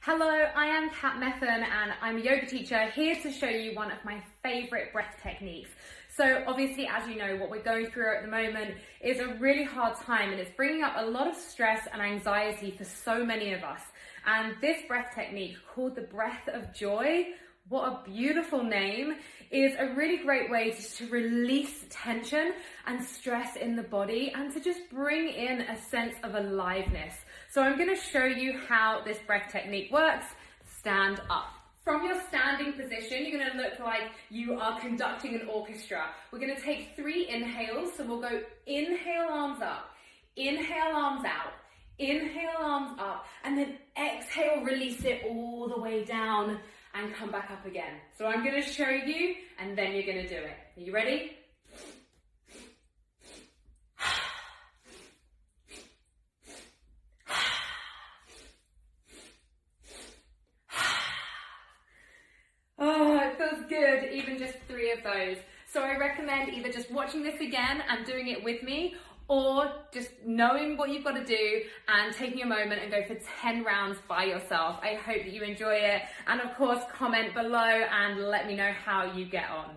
Hello, I am Meffan and I'm a yoga teacher here to show you one of my favourite breath techniques. So obviously, as you know, what we're going through at the moment is a really hard time and it's bringing up a lot of stress and anxiety for so many of us. And this breath technique, called the breath of joy, what a beautiful name, is a really great way to release tension and stress in the body and to just bring in a sense of aliveness. So I'm going to show you how this breath technique works. Stand up. From your standing position, you're going to look like you are conducting an orchestra. We're going to take 3 inhales. So we'll go inhale, arms up, inhale, arms out, inhale, arms up, and then exhale, release it all the way down and come back up again. So I'm going to show you and then you're going to do it. Are you ready? Oh, it feels good, even just 3 of those. So I recommend either just watching this again and doing it with me, or just knowing what you've got to do and taking a moment and go for 10 rounds by yourself. I hope that you enjoy it. And of course, comment below and let me know how you get on.